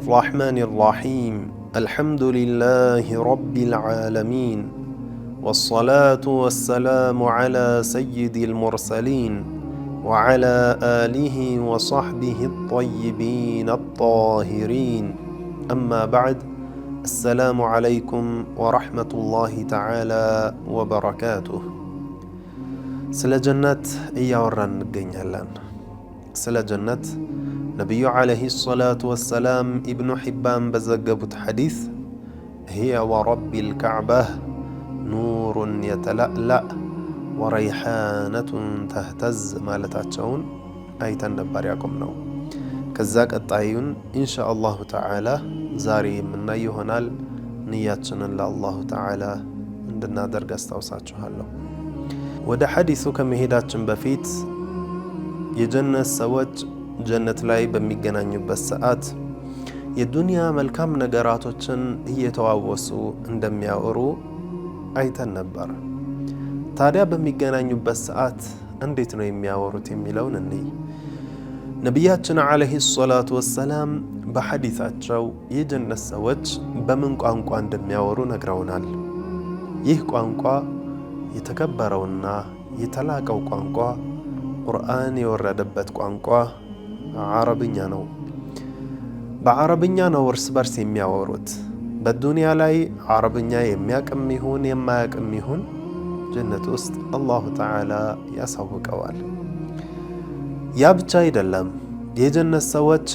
الرحمن الرحيم الحمد لله رب العالمين والصلاة والسلام على سيد المرسلين وعلى آله وصحبه الطيبين الطاهرين أما بعد السلام عليكم ورحمة الله تعالى وبركاته سلا جنات إياوران نجينيالان سلا جنات نبي عليه الصلاة والسلام ابن حبان بزقبت حديث هي ورب الكعبة نور يتلألأ وريحانة تهتز مالتاتشون أيتن نباريكم نو كذاك الطايون إن شاء الله تعالى زاري من يهنال نياتنا الله تعالى عندنا درجة استوساتشو هلو وده حديثو كمهيداتشن بفيت يجنة سوج ጀነት ላይ በሚገናኙበት ሰዓት የዱንያ መልካም ነገራቶችን እየተዋወሱ እንደሚያወሩ አይተን ነበር። ታዲያ በሚገናኙበት ሰዓት እንዴት ነው የሚያወሩት የሚለውን እንይ። ነብያችን አለይሂ ሰላቱ ወሰላም በሐዲሳቸው የጀነት ሰዎች በምን ቋንቋ እንደሚያወሩ ነግረውናል። ይህ ቋንቋ የተከበረውና የተላቀው ቋንቋ ቁርአን የወረደበት ቋንቋ አረብኛ ነው። በአረብኛ ነው እርስ በርስ የሚያወሩት። በዱንያ ላይ አረብኛ የሚያቅም ይሁን የማያቅም ይሁን ጀነት ውስጥ አላሁ ተዓላ ያሳውቀዋል። ያ ብቻ አይደለም፣ የጀነት ሰዎች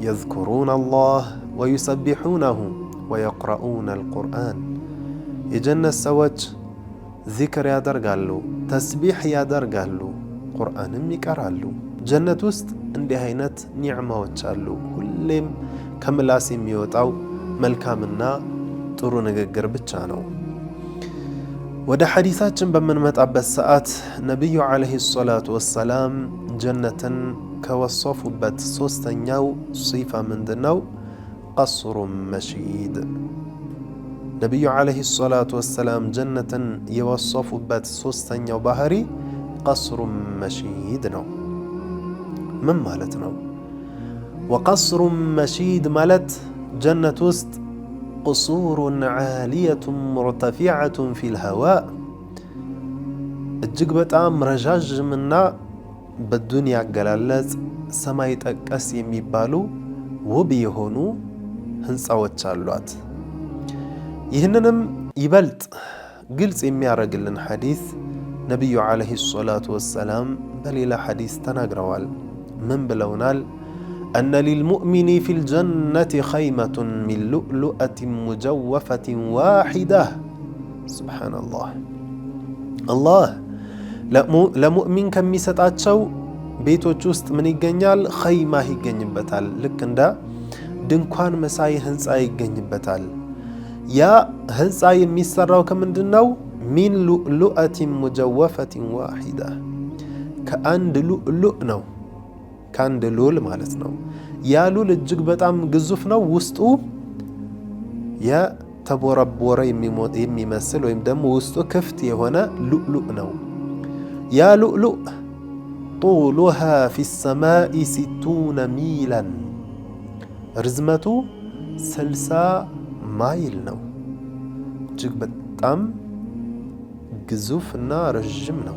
يذكرون الله ويسبحونه ويقرؤون القرآن የጀነት ሰዎች ዚክር ያደርጋሉ፣ ተስቢሕ ያደርጋሉ፣ ቁርአንም ይቀራሉ። ጀነት ውስጥ እንዲህ አይነት ኒዕማዎች አሉ። ሁሌም ከምላስ የሚወጣው መልካምና ጥሩ ንግግር ብቻ ነው። ወደ ሐዲሳችን በምንመጣበት ሰዓት ነብዩ አለይሂ ሰላቱ ወሰላም ጀነትን ከወሰፉበት ሶስተኛው ሲፋ ምንድነው? ቀስሩ መሺድ። ነብዩ አለይሂ ሰላቱ ወሰላም ጀነትን የወሰፉበት ሶስተኛው ባህሪ ቀስሩ መሺድ ነው። ምን ማለት ነው? ወቀስሩ መሺድ ማለት ጀነት ውስጥ ቁሱሩን ዓሊየቱን ሙርተፊዐቱን ፊል ሀዋእ እጅግ በጣም ረዣዥምና በዱንያ አገላለጽ ሰማይ ጠቀስ የሚባሉ ውብ የሆኑ ህንፃዎች አሏት። ይህንንም ይበልጥ ግልጽ የሚያደርግልን ሐዲስ ነቢዩ ዓለይሂ ሰላቱ ወሰላም በሌላ ሐዲስ ተናግረዋል። ምን ብለውናል? أن للمؤمن في الجنة خيمة من لؤلؤة مجوفة واحدة. سبحان الله. الله لمؤمن كم يسطاتشو ቤቶች ውስጥ ምን ይገኛል? ኸይማ ይገኝበታል። ልክ እንደ ድንኳን መሳይ ህንፃ ይገኝበታል። ያ ህንፃ የሚሰራው ከምንድነው? ሚን ሉእሉአቲን ሙጀወፈቲን ዋሂዳ ከአንድ ሉእሉእ ነው። ከአንድ ሉል ማለት ነው። ያ ሉል እጅግ በጣም ግዙፍ ነው። ውስጡ የተቦረቦረ የሚመስል ወይም ደግሞ ውስጡ ክፍት የሆነ ሉእሉእ ነው። ያ ሉእሉእ ጡሉሃ ፊ ሰማኢ 60 ሚላን ርዝመቱ 60 ማይል ነው። እጅግ በጣም ግዙፍ እና ረዥም ነው።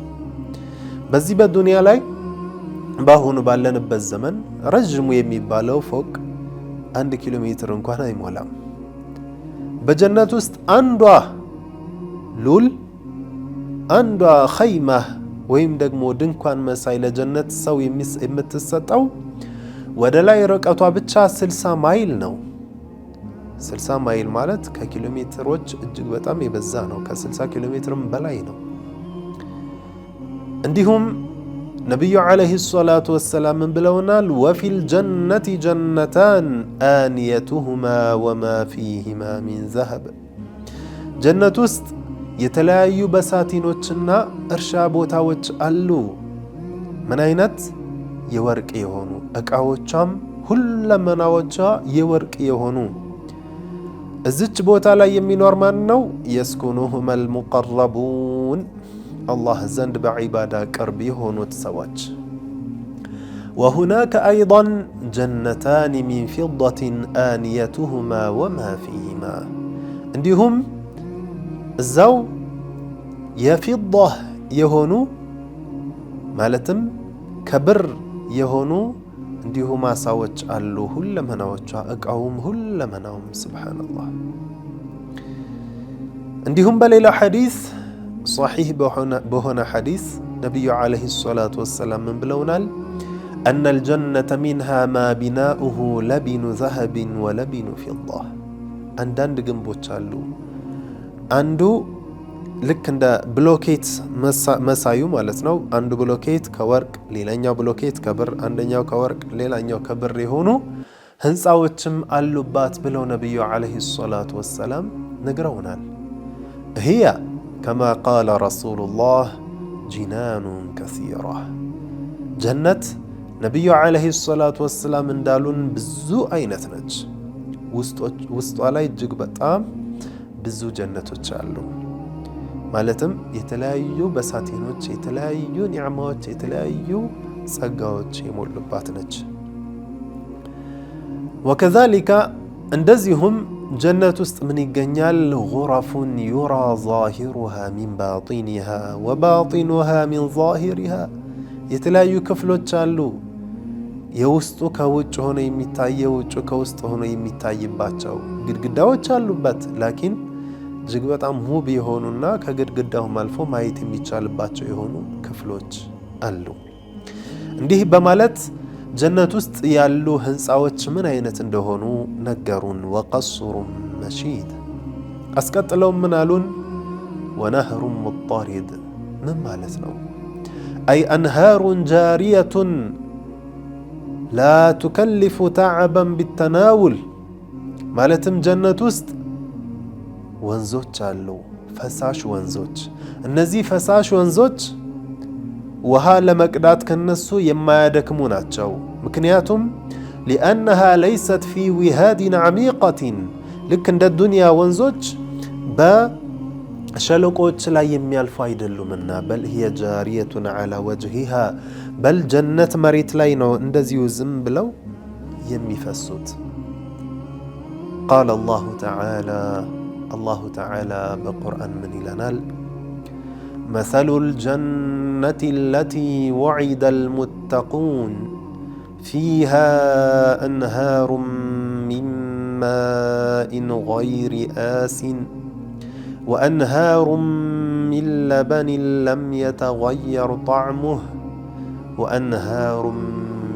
በዚህ በዱንያ ላይ በአሁኑ ባለንበት ዘመን ረዥሙ የሚባለው ፎቅ 1 ኪሎ ሜትር እንኳን አይሞላም። በጀነት ውስጥ አንዷ ሉል አንዷ ኸይማ ወይም ደግሞ ድንኳን መሳይ ለጀነት ሰው የምትሰጠው ወደ ላይ ርቀቷ ብቻ 60 ማይል ነው። 60 ማይል ማለት ከኪሎ ሜትሮች እጅግ በጣም የበዛ ነው። ከ60 ኪሎ ሜትርም በላይ ነው። እንዲሁም ነቢዩ ዓለይሂ ሰላቱ ወሰላም ብለውናል፣ ወፊል ጀነቲ ጀነታን አንየቱሁማ ወማ ፊሂማ ሚን ዘሀብ። ጀነት ውስጥ የተለያዩ በሳቲኖችና እርሻ ቦታዎች አሉ። ምን አይነት? የወርቅ የሆኑ እቃዎቿም ሁለመናዎቿ የወርቅ የሆኑ። እዚች ቦታ ላይ የሚኖር ማን ነው? የስኩኑሁመል ሙቀረቡን አላህ ዘንድ በዒባዳ ቅርብ የሆኑት ሰዎች። وهناك أيضا جنتان من فضة آنيتهما وما فيهما عندهم الزو يفضة يهونو مالتم كبر يهونو عندهم ساوچ አሉ ሁለመናዎቿ እቃውም ሁለመናውም ሱብሃንአላህ عندهم በሌላ ሐዲስ صحيح በሆነ ሐዲስ ነብዩ አለይሂ ሰላቱ ወሰለም ምን ብለውናል أن الجنة منها ما بناؤه لبن ذهب ولبن فضة አንዳንድ ግንቦች አሉ አንዱ ልክ እንደ ብሎኬት መሳዩ ማለት ነው አንዱ ብሎኬት ከወርቅ ሌላኛው ብሎኬት ከብር አንደኛው ከወርቅ ሌላኛው ከብር የሆኑ ህንጻዎችም አሉባት ብለው ነብዩ አለይሂ ሰላቱ ወሰለም ነግረውናል هي كما قال رسول الله جنان كثيرة جنة ነብዩ አለይሂ ሰላቱ ወሰለም እንዳሉን ብዙ አይነት ነች ውስጧ ላይ እጅግ በጣም ብዙ ጀነቶች አሉ ማለትም የተለያዩ በሳቲኖች የተለያዩ ኒዕማዎች የተለያዩ ጸጋዎች የሞሉባት ነች وكذلك እንደዚሁም ጀነት ውስጥ ምን ይገኛል غرف يرى ظاهرها من باطنها وباطنها من ظاهرها የተለያዩ ክፍሎች አሉ የውስጡ ከውጭ ሆኖ የሚታየው ውጭ ከውስጥ ሆኖ የሚታይባቸው ግድግዳዎች አሉበት ላኪን እጅግ በጣም ውብ የሆኑና ከግድግዳው አልፎ ማየት የሚቻልባቸው የሆኑ ክፍሎች አሉ እንዲህ በማለት ጀነት ውስጥ ያሉ ህንጻዎች ምን አይነት እንደሆኑ ነገሩን وقصر مشيد አስቀጥለው ምን አሉን ونهر مضطرد ምን ማለት ነው أي أنهار جارية لا تكلف تعبا بالتناول مالتم جنة وسط ወንዞች አሉ ፈሳሽ ወንዞች እነዚህ ፈሳሽ ወንዞች ውሃ ለመቅዳት ከነሱ የማያደክሙ ናቸው ምክንያቱም لأنها ليست في وهاد عميقة ልክ እንደ ዱንያ ወንዞች በሸለቆች ላይ የሚያልፉ አይደሉምና بل هي جارية على وجهها بل جنة መሬት ላይ ነው እንደዚሁ ዝም ብለው የሚፈሱት قال الله تعالى بالقرآن من لنا مثل الجنة التي وعد المتقون فيها أنهار من ماء غير آس وأنهار من لبن لم يتغير طعمه وأنهار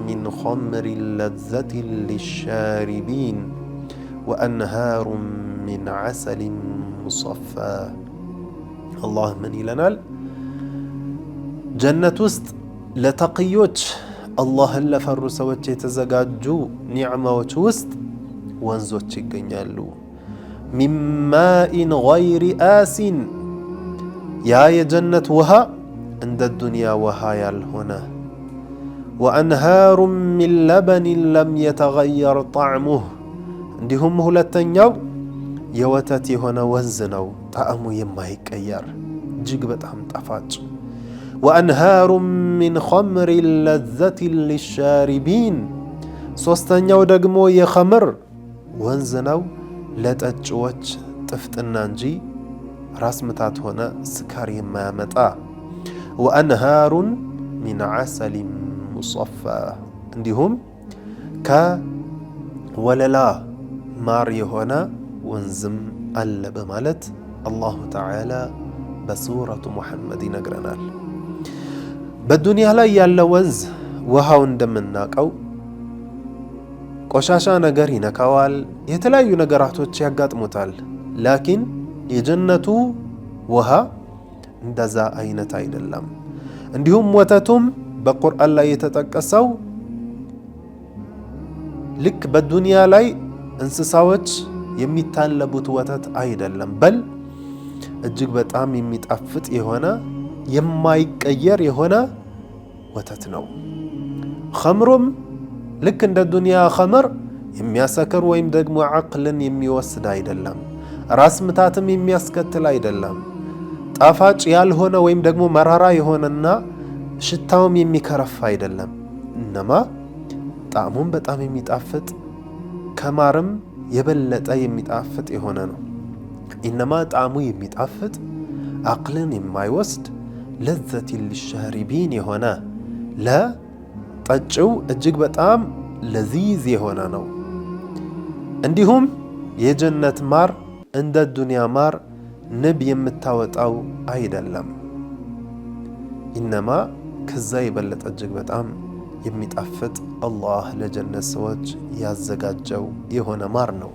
من خمر لذة للشاربين وأنهار من عسل مصفى الله من ይለናል ጀነት ውስጥ ለተቅዮች አላህን ለፈሩ ሰዎች የተዘጋጁ ኒዕማዎች ውስጥ ወንዞች ይገኛሉ من ماء غير آس ያ የጀነት ውሃ እንደ ዱንያ ውሃ ያልሆነ وأنهار من لبن لم يتغير طعمه እንዲሁም ሁለተኛው የወተት የሆነ ወንዝ ነው ጣዕሙ የማይቀየር እጅግ በጣም ጣፋጭ وأنهار من خمر لذة للشاربين ሶስተኛው ደግሞ የኸምር ወንዝ ነው ለጠጪዎች ጥፍጥና እንጂ ራስ ምታት ሆነ ስካር የማያመጣ وأنهار من عسل مصفى እንዲሁም ከወለላ ማር የሆነ ወንዝም አለ በማለት አላሁ ተዓላ በሱረቱ ሙሐመድ ይነግረናል በዱንያ ላይ ያለ ወንዝ ውሃው እንደምናቀው ቆሻሻ ነገር ይነካዋል የተለያዩ ነገራቶች ያጋጥሙታል ላኪን የጀነቱ ውሃ እንደዛ አይነት አይደለም እንዲሁም ወተቱም በቁርአን ላይ የተጠቀሰው ልክ በዱንያ ላይ እንስሳዎች የሚታለቡት ወተት አይደለም በል እጅግ በጣም የሚጣፍጥ የሆነ የማይቀየር የሆነ ወተት ነው ኸምሩም ልክ እንደ ዱንያ ኸምር የሚያሰክር ወይም ደግሞ አቅልን የሚወስድ አይደለም ራስ ምታትም የሚያስከትል አይደለም ጣፋጭ ያልሆነ ወይም ደግሞ መራራ የሆነና ሽታውም የሚከረፍ አይደለም እነማ ጣዕሙም በጣም የሚጣፍጥ ከማርም የበለጠ የሚጣፍጥ የሆነ ነው። ኢነማ ጣዕሙ የሚጣፍጥ አቅልን የማይወስድ ለዘቲን ሊሻሪቢን የሆነ ለጠጪው እጅግ በጣም ለዚዝ የሆነ ነው። እንዲሁም የጀነት ማር እንደ ዱንያ ማር ንብ የምታወጣው አይደለም። ኢነማ ከዛ የበለጠ እጅግ በጣም የሚጣፍጥ አላህ ለጀነት ሰዎች ያዘጋጀው የሆነ ማር ነው።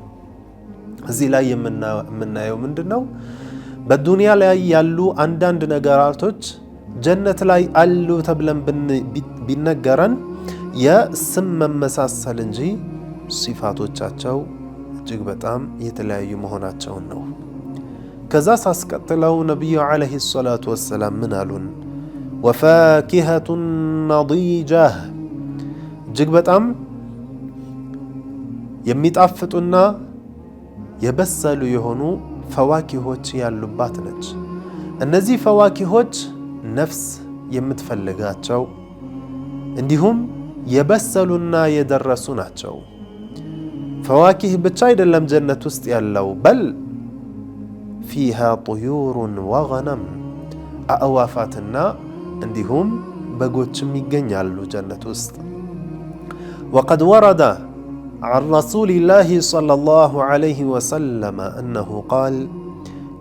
እዚህ ላይ የምናየው ምንድነው? በዱንያ ላይ ያሉ አንዳንድ ነገራቶች ጀነት ላይ አሉ ተብለን ቢነገረን የስም መመሳሰል እንጂ ሲፋቶቻቸው እጅግ በጣም የተለያዩ መሆናቸውን ነው። ከዛ ሳስቀጥለው ነቢዩ ዓለይሂ ሰላቱ ወሰላም ምን አሉን? ወፋኪሀቱን ነዲጃህ እጅግ በጣም የሚጣፍጡና የበሰሉ የሆኑ ፈዋኪሆች ያሉባት ነች። እነዚህ ፈዋኪሆች ነፍስ የምትፈልጋቸው እንዲሁም የበሰሉና የደረሱ ናቸው። ፈዋኪህ ብቻ አይደለም ጀነት ውስጥ ያለው፣ በል ፊሃ ጡዩሩን ወገነም አእዋፋትና እንዲሁም በጎችም ይገኛሉ ጀነት ውስጥ። ወቀድ ወረደ عن رسول الله صلى الله عليه وسلم أنه قال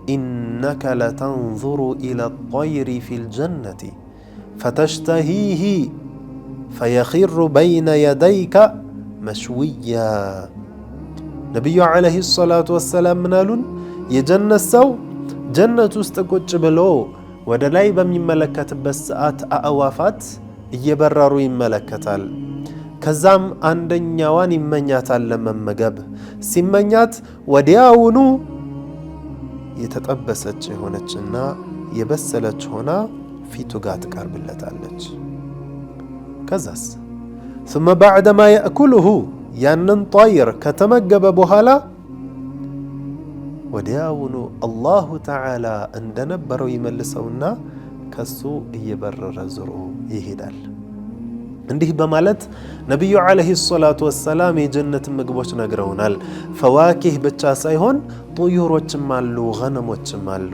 إنك لتنظر إلى الطير في الجنة فتشتهيه فيخر بين يديك مشويا. نبي عليه الصلاة والسلام منالون يجنة سو جنة استقج بلو ودلاي بمملكة بسات أوافات يبرروا يملكتال ከዛም አንደኛዋን ይመኛታል ለመመገብ። ሲመኛት ወዲያውኑ የተጠበሰች የሆነችና የበሰለች ሆና ፊቱ ጋር ትቀርብለታለች። ከዛስ ثم بعدما يأكله ያንን ጣይር ከተመገበ በኋላ ወዲያውኑ አላሁ ተዓላ እንደነበረው ይመልሰውና ከሱ እየበረረ ዞሮ ይሄዳል። እንዲህ በማለት ነቢዩ ዓለይሂ ሰላቱ ወሰላም የጀነት ምግቦች ነግረውናል። ፈዋኪህ ብቻ ሳይሆን ጡዩሮችም አሉ፣ ገነሞችም አሉ።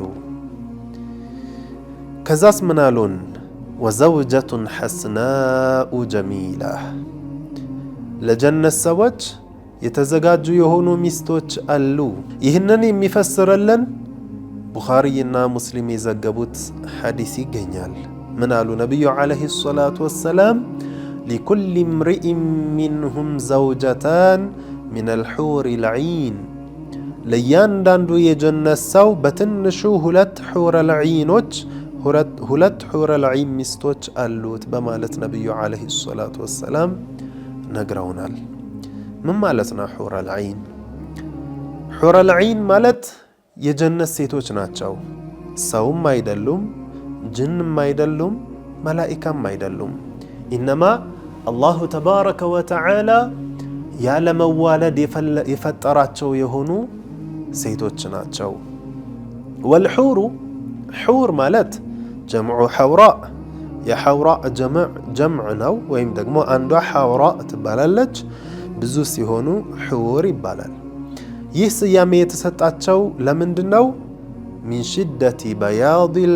ከዛስ ምን አሉን? ወዘውጀቱን ሐስናኡ ጀሚላ ለጀነት ሰዎች የተዘጋጁ የሆኑ ሚስቶች አሉ። ይህንን የሚፈስርልን ቡኻሪና ሙስሊም የዘገቡት ሐዲስ ይገኛል። ምን አሉ ነቢዩ ዓለይሂ ሰላቱ ወሰላም? ሊኩል እምሪኢን ሚንሁም ዘውጀታን ሚነል ሑሪል ዒን ለእያንዳንዱ የጀነት ሰው በትንሹ ሁለት ሑረል ዒን ሚስቶች አሉት በማለት ነቢዩ ዓለይሂ ሰላቱ ወሰላም ነግረውናል። ምን ማለት ነው ሑረል ዒን? ሑረል ዒን ማለት የጀነት ሴቶች ናቸው። ሰውም አይደሉም፣ ጅንም አይደሉም፣ መላኢካም አይደሉም። ኢነማ አላሁ ተባረከ ወተዓላ ያለመዋለድ የፈጠራቸው የሆኑ ሴቶች ናቸው። ወልሑሩ ሑር ማለት ጀምዑ ሐውራ የሐውራ ጀምዕ ነው፣ ወይም ደግሞ አንዷ ሐውራ ትባላለች። ብዙ ሲሆኑ ሑር ይባላል። ይህ ስያሜ የተሰጣቸው ለምንድን ነው? ሚን ሽደቲ በያዲል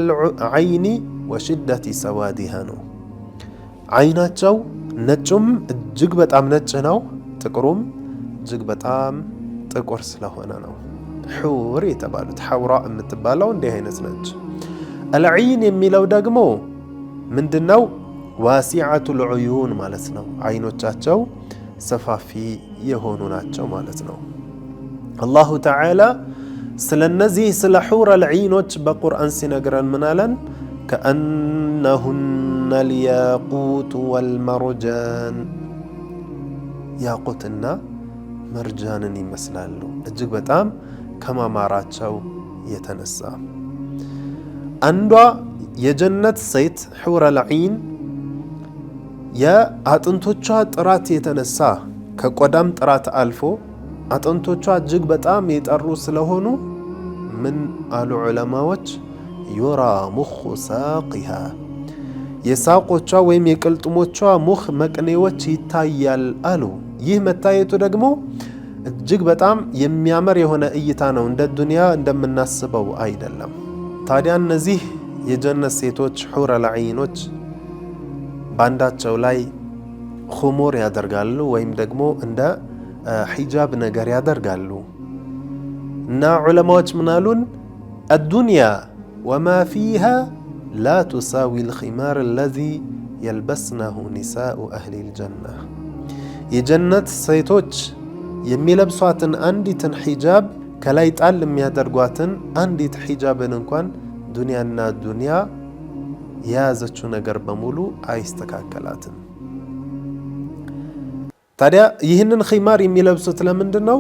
ዐይኒ ወሽደቲ ሰዋዲሃ ነው። አይናቸው ነጩም እጅግ በጣም ነጭ ነው፣ ጥቁሩም እጅግ በጣም ጥቁር ስለሆነ ነው ሑር የተባሉት። ሐውራ የምትባለው እንዲህ አይነት ነች። አልዒን የሚለው ደግሞ ምንድነው? ዋሲዓቱል ዑዩን ማለት ነው። አይኖቻቸው ሰፋፊ የሆኑ ናቸው ማለት ነው። አላሁ ተዓላ ስለነዚህ ስለ ሑረል ዒኖች በቁርአን ሲነግረን ምን አለን? ከአነሁነ ልያቁቱ ወልመርጃን ያቁትና መርጃንን ይመስላሉ እጅግ በጣም ከማማራቸው የተነሳ። አንዷ የጀነት ሴት ሑረል ዒን የአጥንቶቿ ጥራት የተነሳ ከቆዳም ጥራት አልፎ አጥንቶቿ እጅግ በጣም የጠሩ ስለሆኑ ምን አሉ ዑለማዎች? ዩራ ሙኹ ሳቂሃ የሳቆቿ ወይም የቅልጥሞቿ ሙኽ መቅኔዎች ይታያል አሉ። ይህ መታየቱ ደግሞ እጅግ በጣም የሚያምር የሆነ እይታ ነው፣ እንደ ዱንያ እንደምናስበው አይደለም። ታዲያ እነዚህ የጀነት ሴቶች ሑረል ዐይኖች ባንዳቸው ላይ ኹሙር ያደርጋሉ ወይም ደግሞ እንደ ሒጃብ ነገር ያደርጋሉ እና ዑለማዎች ምናሉን አዱንያ ወማ ፊሃ ላ ቱሳዊ ልኺማር አለዚ የልበስነሁ ኒሳኡ አህሊል ጀና። የጀነት ሴቶች የሚለብሷትን አንዲትን ሒጃብ ከላይ ጣል የሚያደርጓትን አንዲት ሒጃብን እንኳን ዱንያና ዱንያ የያዘችው ነገር በሙሉ አይስተካከላትም። ታዲያ ይህንን ኺማር የሚለብሱት ለምንድን ነው?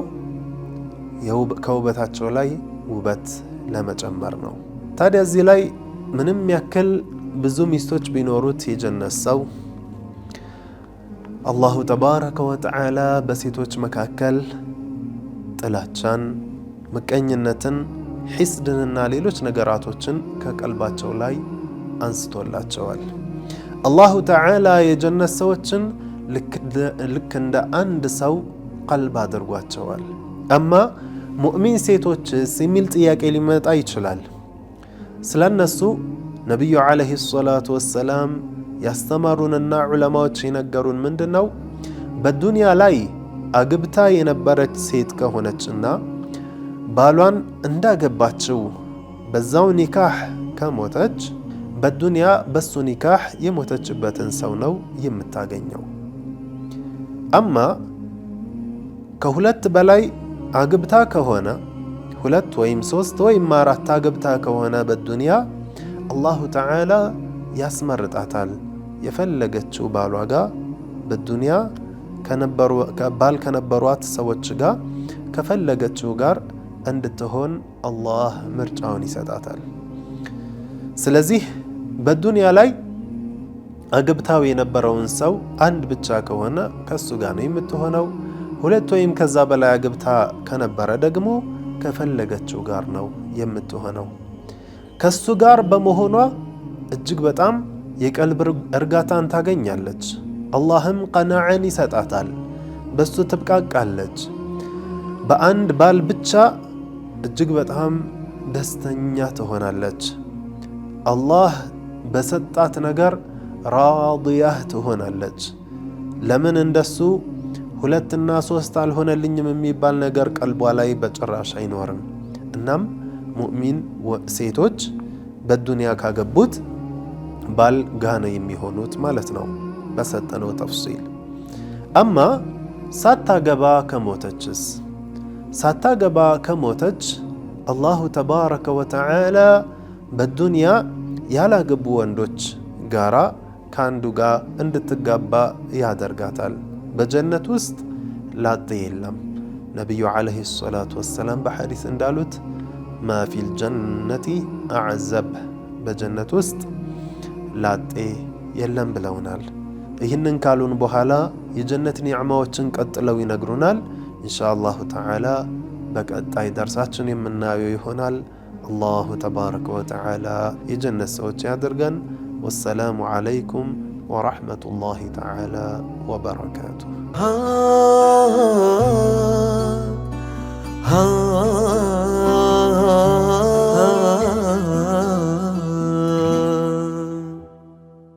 ከውበታቸው ላይ ውበት ለመጨመር ነው። ታዲያ እዚህ ላይ ምንም ያክል ብዙ ሚስቶች ቢኖሩት የጀነት ሰው አላሁ ተባረከ ወተዓላ በሴቶች መካከል ጥላቻን፣ ምቀኝነትን፣ ሒስድንና ሌሎች ነገራቶችን ከቀልባቸው ላይ አንስቶላቸዋል። አላሁ ተዓላ የጀነት ሰዎችን ልክ እንደ አንድ ሰው ቀልብ አድርጓቸዋል። አማ ሙእሚን ሴቶችስ የሚል ጥያቄ ሊመጣ ይችላል። ስለ እነሱ ነቢዩ ዓለይሂ ሰላቱ ወሰላም ያስተማሩንና ዑለማዎች የነገሩን ምንድን ነው? በዱንያ ላይ አግብታ የነበረች ሴት ከሆነችና ባሏን እንዳገባችው በዛው ኒካህ ከሞተች በዱንያ በሱ ኒካህ የሞተችበትን ሰው ነው የምታገኘው። አማ ከሁለት በላይ አግብታ ከሆነ ሁለት ወይም ሶስት ወይም አራት አግብታ ከሆነ በዱንያ አላሁ ተዓላ ያስመርጣታል። የፈለገችው ባሏ ጋር በዱንያ ባል ከነበሯት ሰዎች ጋር ከፈለገችው ጋር እንድትሆን አላህ ምርጫውን ይሰጣታል። ስለዚህ በዱንያ ላይ አግብታው የነበረውን ሰው አንድ ብቻ ከሆነ ከሱ ጋር ነው የምትሆነው። ሁለት ወይም ከዛ በላይ አግብታ ከነበረ ደግሞ ከፈለገችው ጋር ነው የምትሆነው። ከሱ ጋር በመሆኗ እጅግ በጣም የቀልብ እርጋታን ታገኛለች። አላህም ቀናዓን ይሰጣታል። በሱ ትብቃቃለች። በአንድ ባል ብቻ እጅግ በጣም ደስተኛ ትሆናለች። አላህ በሰጣት ነገር ራዲያህ ትሆናለች። ለምን እንደሱ ሁለትና ሶስት አልሆነልኝም የሚባል ነገር ቀልቧ ላይ በጭራሽ አይኖርም። እናም ሙእሚን ሴቶች በዱንያ ካገቡት ባል ጋር ነው የሚሆኑት ማለት ነው በሰጠነው ተፍሲል። አማ ሳታገባ ከሞተችስ? ሳታገባ ከሞተች አላሁ ተባረከ ወተዓላ በዱንያ ያላገቡ ወንዶች ጋራ ከአንዱ ጋር እንድትጋባ ያደርጋታል። በጀነት ውስጥ ላጤ የለም። ነቢዩ ዓለይሂ ሰላቱ ወሰላም በሐዲስ እንዳሉት ማ ፊል ጀነቲ አዕዘብ፣ በጀነት ውስጥ ላጤ የለም ብለውናል። ይህንን ካሉን በኋላ የጀነት ኒዕማዎችን ቀጥለው ይነግሩናል። ኢንሻአላሁ ተዓላ በቀጣይ ደርሳችን የምናየው ይሆናል። አላሁ ተባረከ ወተዓላ የጀነት ሰዎች ያድርገን። ወሰላሙ ዓለይኩም ወረሕመቱላሂ ተዓላ ወበረካቱሁ።